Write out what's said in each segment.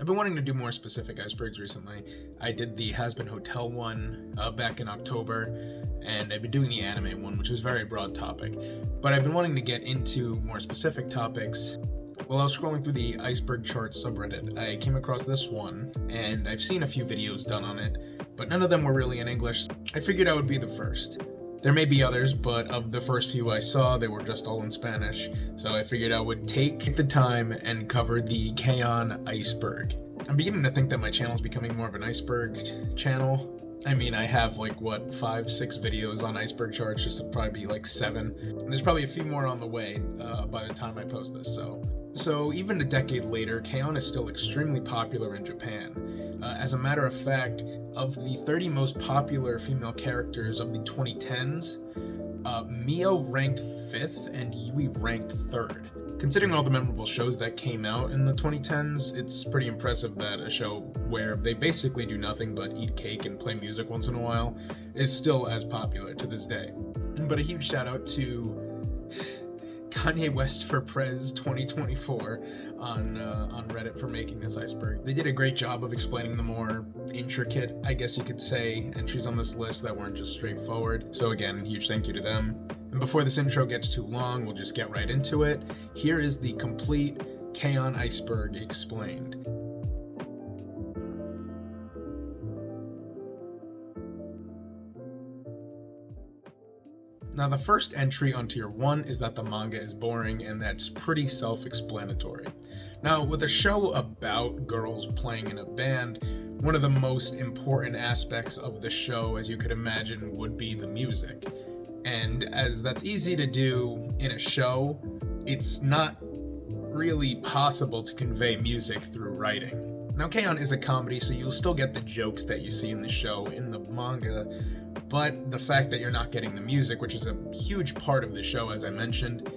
I've been wanting to do more specific icebergs recently. I did the Has-Been Hotel one back in October, and I've been doing the anime one, which is a very broad topic. But I've been wanting to get into more specific topics. While I was scrolling through the Iceberg Charts subreddit, I came across this one, and I've seen a few videos done on it, but none of them were really in English. I figured I would be the first. There may be others, but of the first few I saw, they were just all in Spanish, so I figured I would take the time and cover the keion iceberg. I'm beginning to think that my channel is becoming more of an iceberg channel. I mean, I have 5, 6 videos on iceberg charts, just probably be 7. And there's probably a few more on the way by the time I post this, So even a decade later, keion is still extremely popular in Japan. As a matter of fact, of the 30 most popular female characters of the 2010s, Mio ranked 5th and Yui ranked 3rd. Considering all the memorable shows that came out in the 2010s, it's pretty impressive that a show where they basically do nothing but eat cake and play music once in a while is still as popular to this day. But a huge shout out to Kanye West for Prez 2024 on Reddit for making this iceberg. They did a great job of explaining the more intricate, I guess you could say, entries on this list that weren't just straightforward. So again, huge thank you to them. And before this intro gets too long, we'll just get right into it. Here is the complete keion iceberg explained. Now, the first entry on tier 1 is that the manga is boring, and that's pretty self-explanatory. Now, with a show about girls playing in a band, one of the most important aspects of the show, as you could imagine, would be the music. And as that's easy to do in a show, it's not really possible to convey music through writing. Now, keion is a comedy, so you'll still get the jokes that you see in the show in the manga, but the fact that you're not getting the music, which is a huge part of the show, as I mentioned,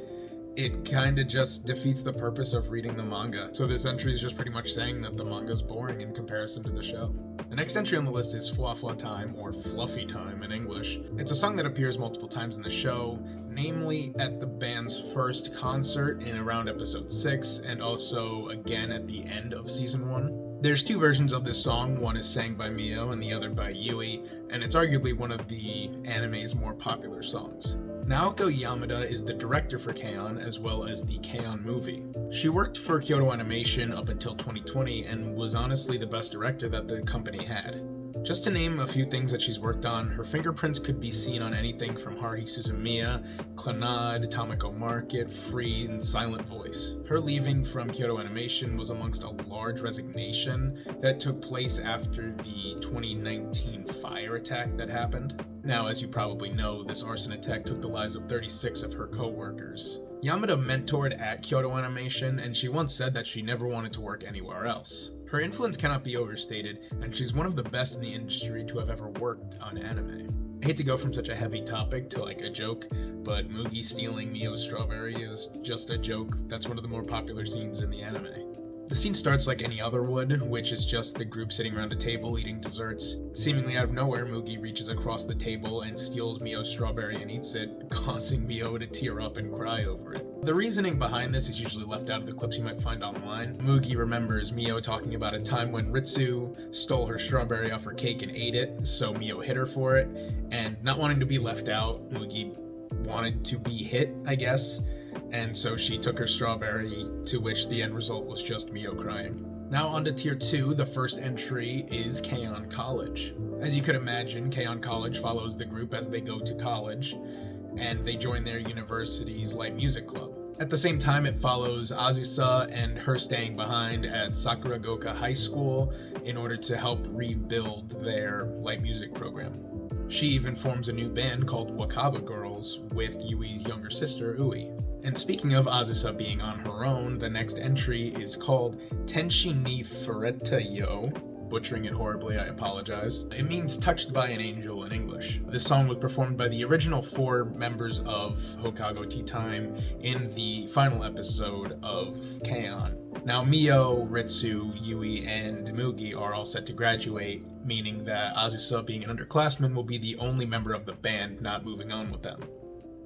it kind of just defeats the purpose of reading the manga. So this entry is just pretty much saying that the manga is boring in comparison to the show. The next entry on the list is Fuwa Time, or Fluffy Time in English. It's a song that appears multiple times in the show, namely at the band's first concert in around episode 6, and also again at the end of season 1. There's 2 versions of this song, one is sang by Mio and the other by Yui, and it's arguably one of the anime's more popular songs. Naoko Yamada is the director for keion, as well as the keion movie. She worked for Kyoto Animation up until 2020 and was honestly the best director that the company had. Just to name a few things that she's worked on, her fingerprints could be seen on anything from Haruhi Suzumiya, Clannad, Tamako Market, Free, and Silent Voice. Her leaving from Kyoto Animation was amongst a large resignation that took place after the 2019 fire attack that happened. Now, as you probably know, this arson attack took the lives of 36 of her co-workers. Yamada mentored at Kyoto Animation, and she once said that she never wanted to work anywhere else. Her influence cannot be overstated, and she's one of the best in the industry to have ever worked on anime. I hate to go from such a heavy topic to a joke, but Mugi stealing Mio's strawberry is just a joke. That's one of the more popular scenes in the anime. The scene starts like any other would, which is just the group sitting around a table eating desserts. Seemingly out of nowhere, Mugi reaches across the table and steals Mio's strawberry and eats it, causing Mio to tear up and cry over it. The reasoning behind this is usually left out of the clips you might find online. Mugi remembers Mio talking about a time when Ritsu stole her strawberry off her cake and ate it, so Mio hit her for it, and not wanting to be left out, Mugi wanted to be hit, I guess. And so she took her strawberry, to which the end result was just Mio crying. Now on to tier 2, the first entry is Keion College. As you could imagine, Keion College follows the group as they go to college, and they join their university's light music club. At the same time, it follows Azusa and her staying behind at Sakuragoka High School in order to help rebuild their light music program. She even forms a new band called Wakaba Girls with Yui's younger sister, Ui. And speaking of Azusa being on her own, the next entry is called Tenshi ni fureta yo. Butchering it horribly, I apologize. It means touched by an angel in English. This song was performed by the original 4 members of Hokago Tea Time in the final episode of Keion. Now Mio, Ritsu, Yui, and Mugi are all set to graduate, meaning that Azusa, being an underclassman, will be the only member of the band not moving on with them.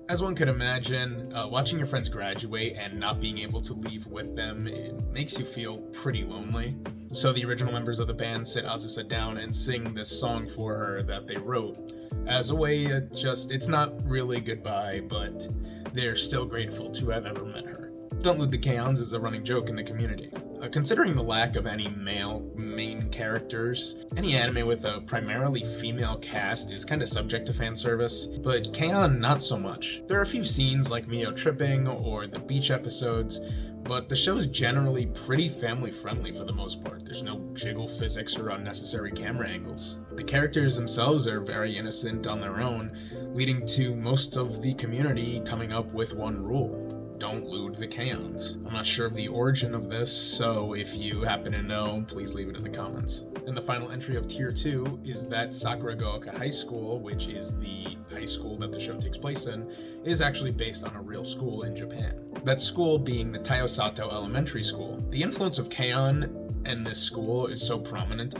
As one could imagine, watching your friends graduate and not being able to leave with them, it makes you feel pretty lonely. So the original members of the band sit Azusa down and sing this song for her that they wrote as a way of it's not really goodbye, but they're still grateful to have ever met her. Don't Lewd the Keions is a running joke in the community. Considering the lack of any male main characters, any anime with a primarily female cast is kind of subject to fan service, but Keion not so much. There are a few scenes like Mio tripping or the beach episodes, but the show's generally pretty family friendly for the most part. There's no jiggle physics or unnecessary camera angles. The characters themselves are very innocent on their own, leading to most of the community coming up with one rule: don't lewd the Keions. I'm not sure of the origin of this, so if you happen to know, please leave it in the comments. And the final entry of Tier 2 is that Sakuragaoka High School, which is the high school that the show takes place in, is actually based on a real school in Japan. That school being the Tayosato Elementary School. The influence of Keion and this school is so prominent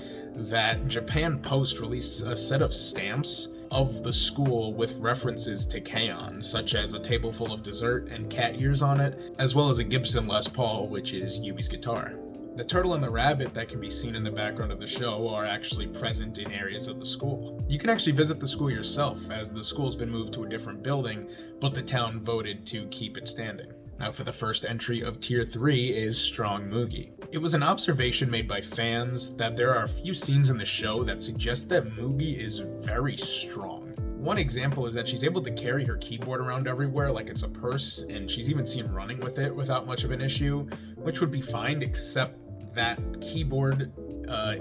that Japan Post released a set of stamps of the school with references to Keion, such as a table full of dessert and cat ears on it, as well as a Gibson Les Paul, which is Yumi's guitar. The turtle and the rabbit that can be seen in the background of the show are actually present in areas of the school. You can actually visit the school yourself, as the school's been moved to a different building, but the town voted to keep it standing. Now for the first entry of Tier 3 is Strong Mugi. It was an observation made by fans that there are a few scenes in the show that suggest that Mugi is very strong. One example is that she's able to carry her keyboard around everywhere like it's a purse, and she's even seen running with it without much of an issue, which would be fine except that keyboard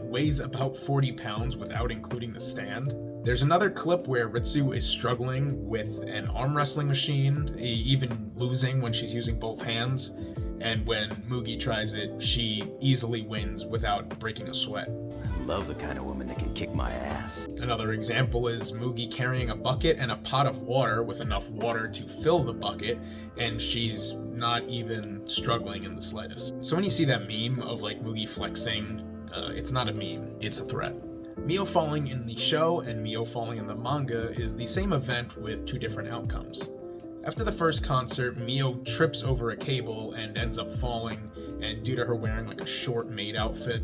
weighs about 40 pounds without including the stand. There's another clip where Ritsu is struggling with an arm wrestling machine, even losing when she's using both hands, and when Mugi tries it, she easily wins without breaking a sweat. I love the kind of woman that can kick my ass. Another example is Mugi carrying a bucket and a pot of water with enough water to fill the bucket, and she's not even struggling in the slightest. So when you see that meme of like Mugi flexing, it's not a meme, it's a threat. Mio falling in the show and Mio falling in the manga is the same event with two different outcomes. After the first concert, Mio trips over a cable and ends up falling, and due to her wearing like a short maid outfit,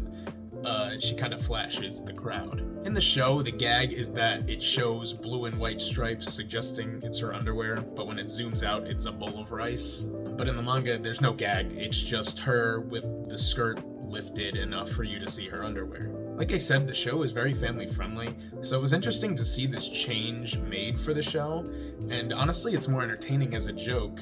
she kind of flashes the crowd. In the show, the gag is that it shows blue and white stripes suggesting it's her underwear, but when it zooms out, it's a bowl of rice. But in the manga, there's no gag, it's just her with the skirt lifted enough for you to see her underwear. Like I said, the show is very family friendly, so it was interesting to see this change made for the show, and honestly it's more entertaining as a joke,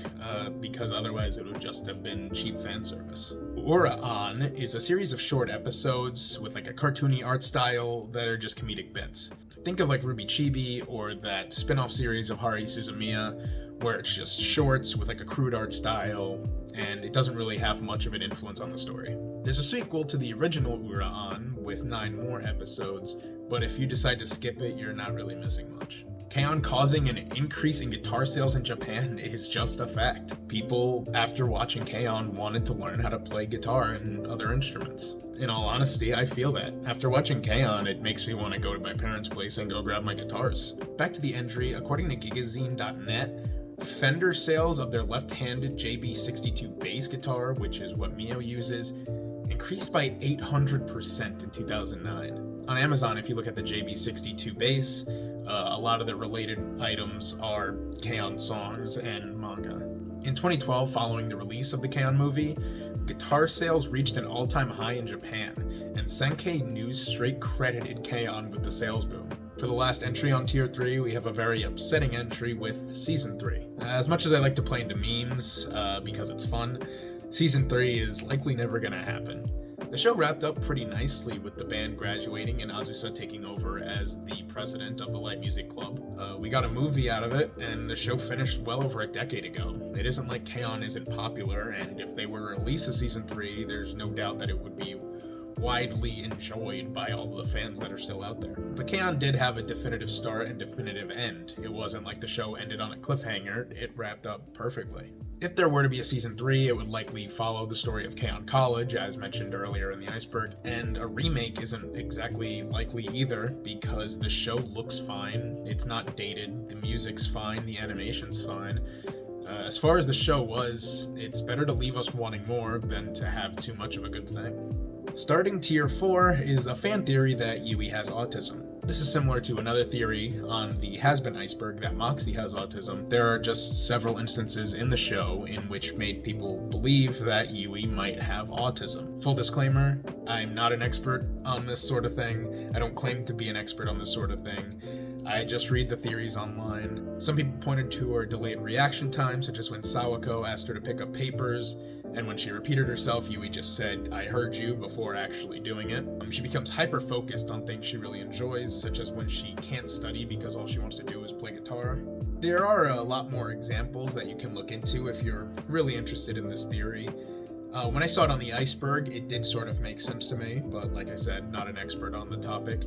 because otherwise it would just have been cheap fan service. Ura-an is a series of short episodes with like a cartoony art style that are just comedic bits. Think of like Ruby Chibi or that spin-off series of Hari Suzumiya, where it's just shorts with like a crude art style, and it doesn't really have much of an influence on the story. There's a sequel to the original Ura-an with 9 more episodes, but if you decide to skip it, you're not really missing much. Keion causing an increase in guitar sales in Japan is just a fact. People, after watching Keion, wanted to learn how to play guitar and other instruments. In all honesty, I feel that. After watching Keion, it makes me want to go to my parents' place and go grab my guitars. Back to the entry, according to Gigazine.net, Fender sales of their left-handed JB62 bass guitar, which is what Mio uses, increased by 800% in 2009. On Amazon, if you look at the JB62 bass, a lot of the related items are Keion songs and manga. In 2012, following the release of the Keion movie, guitar sales reached an all-time high in Japan, and Sankei News straight credited Keion with the sales boom. For the last entry on Tier 3, we have a very upsetting entry with Season 3. As much as I like to play into memes, because it's fun, Season 3 is likely never gonna happen. The show wrapped up pretty nicely with the band graduating and Azusa taking over as the president of the Light Music Club. We got a movie out of it, and the show finished well over a decade ago. It isn't like Keion isn't popular, and if they were to release a Season 3, there's no doubt that it would be widely enjoyed by all the fans that are still out there. But Keion did have a definitive start and definitive end. It wasn't like the show ended on a cliffhanger, it wrapped up perfectly. If there were to be a Season 3, it would likely follow the story of Keion College, as mentioned earlier in the Iceberg, and a remake isn't exactly likely either, because the show looks fine, it's not dated, the music's fine, the animation's fine. As far as the show was, it's better to leave us wanting more than to have too much of a good thing. Starting tier 4 is a fan theory that Yui has autism. This is similar to another theory on the has-been Iceberg that Moxie has autism. There are just several instances in the show in which made people believe that Yui might have autism. Full disclaimer, I'm not an expert on this sort of thing. I don't claim to be an expert on this sort of thing. I just read the theories online. Some people pointed to her delayed reaction time, such as when Sawako asked her to pick up papers, and when she repeated herself, Yui just said, "I heard you," before actually doing it. She becomes hyper-focused on things she really enjoys, such as when she can't study because all she wants to do is play guitar. There are a lot more examples that you can look into if you're really interested in this theory. When I saw it on the Iceberg, it did sort of make sense to me, but like I said, not an expert on the topic.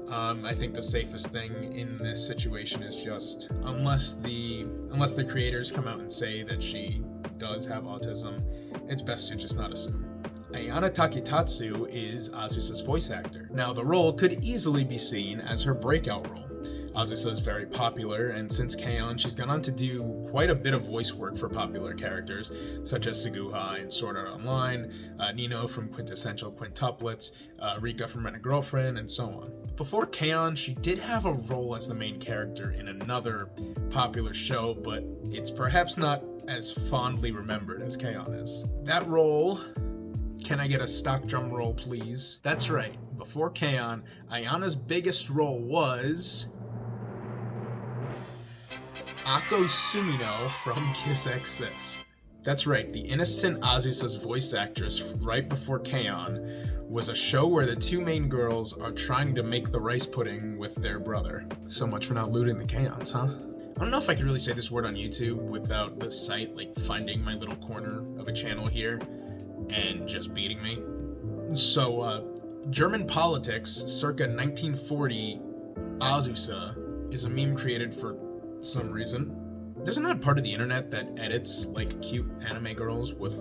I think the safest thing in this situation is just, unless the creators come out and say that she does have autism, it's best to just not assume. Ayana Taketatsu is Azusa's voice actor. Now, the role could easily be seen as her breakout role. Azusa is very popular, and since Keion, she's gone on to do quite a bit of voice work for popular characters, such as Suguha in Sword Art Online, Nino from Quintessential Quintuplets, Rika from Rent a Girlfriend, and so on. Before Keion, she did have a role as the main character in another popular show, but it's perhaps not as fondly remembered as Keion is. That role... Can I get a stock drum roll, please? That's right. Before Keion, Ayana's biggest role was... Ako Sumino from Kiss X Sis. That's right, the innocent Azusa's voice actress right before Keion was a show where the two main girls are trying to make the rice pudding with their brother. So much for not looting the Keions, huh? I don't know if I could really say this word on YouTube without the site finding my little corner of a channel here and just beating me. So, German politics, circa 1940, Azusa is a meme created for some reason. There's an odd part of the internet that edits cute anime girls with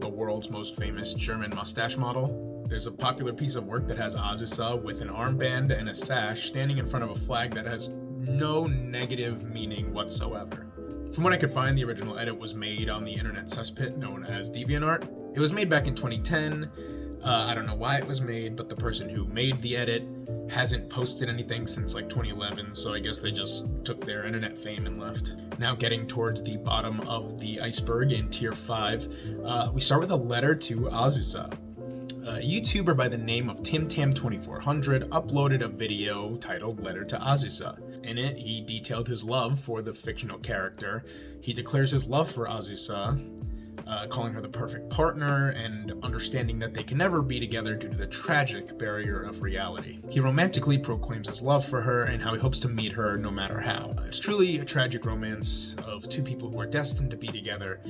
the world's most famous German mustache model. There's a popular piece of work that has Azusa with an armband and a sash standing in front of a flag that has no negative meaning whatsoever. From what I could find, the original edit was made on the internet cesspit known as DeviantArt. It was made back in 2010. I don't know why it was made, but the person who made the edit hasn't posted anything since 2011, so I guess they just took their internet fame and left. Now getting towards the bottom of the iceberg in tier 5, we start with a letter to Azusa. A YouTuber by the name of TimTam2400 uploaded a video titled Letter to Azusa. In it, he detailed his love for the fictional character. He declares his love for Azusa, calling her the perfect partner, and understanding that they can never be together due to the tragic barrier of reality. He romantically proclaims his love for her and how he hopes to meet her no matter how. It's truly a tragic romance of two people who are destined to be together,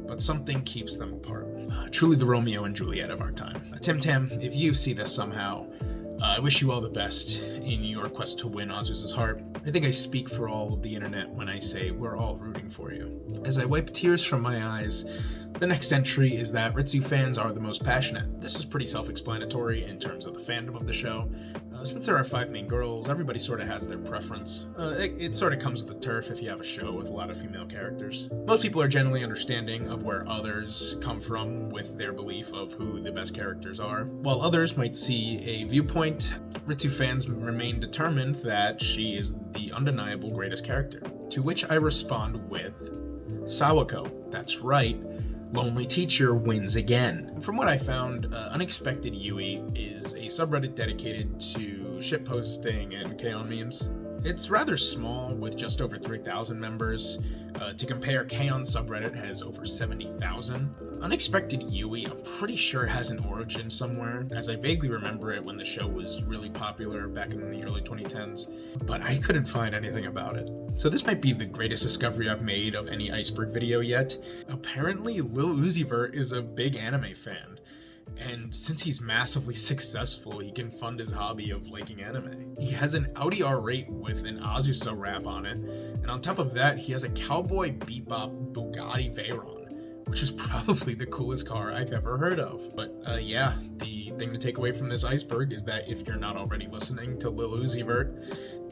but something keeps them apart. Truly the Romeo and Juliet of our time. Tim Tam, if you see this somehow, I wish you all the best in your quest to win Azusa's heart. I think I speak for all of the internet when I say we're all rooting for you. As I wipe tears from my eyes, the next entry is that Ritsu fans are the most passionate. This is pretty self-explanatory in terms of the fandom of the show. Since there are 5 main girls, everybody sort of has their preference. It sort of comes with the turf if you have a show with a lot of female characters. Most people are generally understanding of where others come from with their belief of who the best characters are. While others might see a viewpoint, Ritsu fans remain determined that she is the undeniable greatest character. To which I respond with, Sawako, that's right. Lonely Teacher wins again. From what I found, Unexpected Yui is a subreddit dedicated to shitposting and Keion memes. It's rather small, with just over 3,000 members. To compare, Keion's subreddit has over 70,000. Unexpected Yui, I'm pretty sure has an origin somewhere, as I vaguely remember it when the show was really popular back in the early 2010s, but I couldn't find anything about it. So this might be the greatest discovery I've made of any Iceberg video yet. Apparently, Vert is a big anime fan. And since he's massively successful, he can fund his hobby of liking anime. He has an Audi R8 with an Azusa wrap on it, and on top of that, he has a Cowboy Bebop Bugatti Veyron, which is probably the coolest car I've ever heard of. But yeah, the thing to take away from this iceberg is that if you're not already listening to Vert,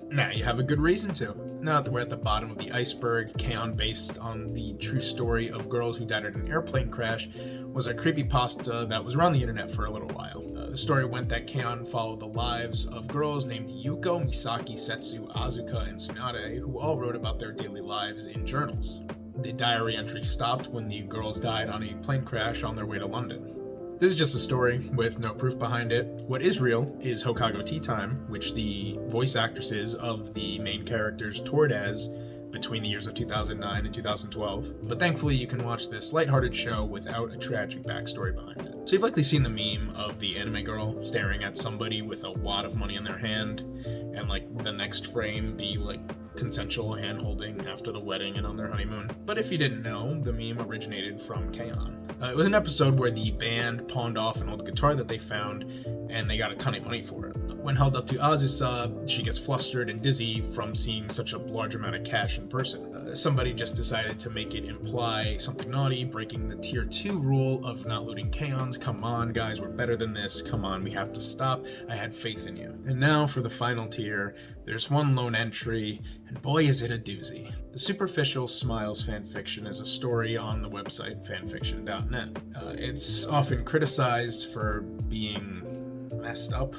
now you have a good reason to. Now that we're at the bottom of the iceberg, Keion, based on the true story of girls who died in an airplane crash, was a creepypasta that was around the internet for a little while. The story went that Keion followed the lives of girls named Yuko, Misaki, Setsu, Azuka, and Tsunade, who all wrote about their daily lives in journals. The diary entry stopped when the girls died on a plane crash on their way to London. This is just a story with no proof behind it. What is real is Hokago Tea Time, which the voice actresses of the main characters toured as between the years of 2009 and 2012, but thankfully you can watch this lighthearted show without a tragic backstory behind it. So you've likely seen the meme of the anime girl staring at somebody with a wad of money in their hand, and like the next frame be like consensual hand-holding after the wedding and on their honeymoon. But if you didn't know, the meme originated from Keion. It was an episode where the band pawned off an old guitar that they found, and they got a ton of money for it. When held up to Azusa, she gets flustered and dizzy from seeing such a large amount of cash in person. Somebody just decided to make it imply something naughty, breaking the tier 2 rule of not looting keions. Come on, guys, we're better than this. Come on, we have to stop. I had faith in you. And now for the final tier, there's one lone entry, and boy is it a doozy. The Superficial Smiles fanfiction is a story on the website fanfiction.net. It's often criticized for being messed up,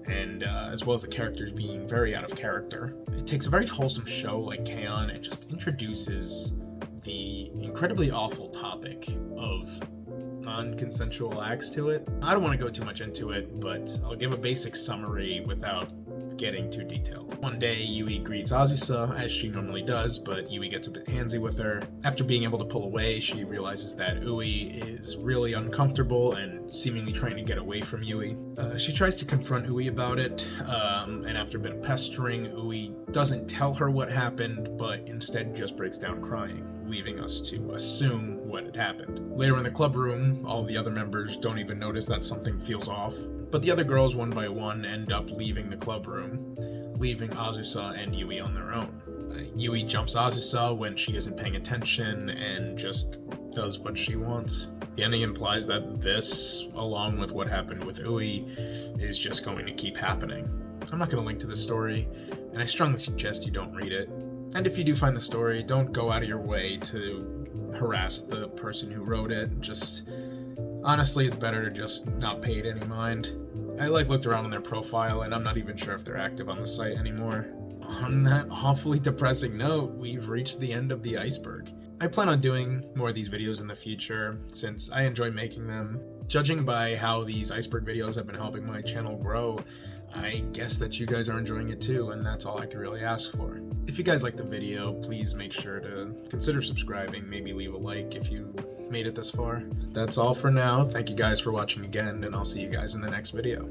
and as well as the characters being very out of character. It takes a very wholesome show like Keion and just introduces the incredibly awful topic of non-consensual acts to it. I don't want to go too much into it, but I'll give a basic summary without getting too detailed. One day, Yui greets Azusa, as she normally does, but Yui gets a bit handsy with her. After being able to pull away, she realizes that Ui is really uncomfortable and seemingly trying to get away from Yui. She tries to confront Ui about it, and after a bit of pestering, Ui doesn't tell her what happened, but instead just breaks down crying, leaving us to assume what had happened. Later in the club room, all the other members don't even notice that something feels off, but the other girls one by one end up leaving the club room, leaving Azusa and Yui on their own. Yui jumps Azusa when she isn't paying attention and just does what she wants. The ending implies that this, along with what happened with Ui, is just going to keep happening. I'm not going to link to the story, and I strongly suggest you don't read it. And if you do find the story, don't go out of your way to harass the person who wrote it. Just honestly, it's better to just not pay it any mind. I looked around on their profile, and I'm not even sure if they're active on the site anymore. On that awfully depressing note, we've reached the end of the Iceberg. I plan on doing more of these videos in the future, since I enjoy making them. Judging by how these Iceberg videos have been helping my channel grow, I guess that you guys are enjoying it too, and that's all I could really ask for. If you guys like the video, please make sure to consider subscribing, maybe leave a like if you made it this far. That's all for now. Thank you guys for watching again, and I'll see you guys in the next video.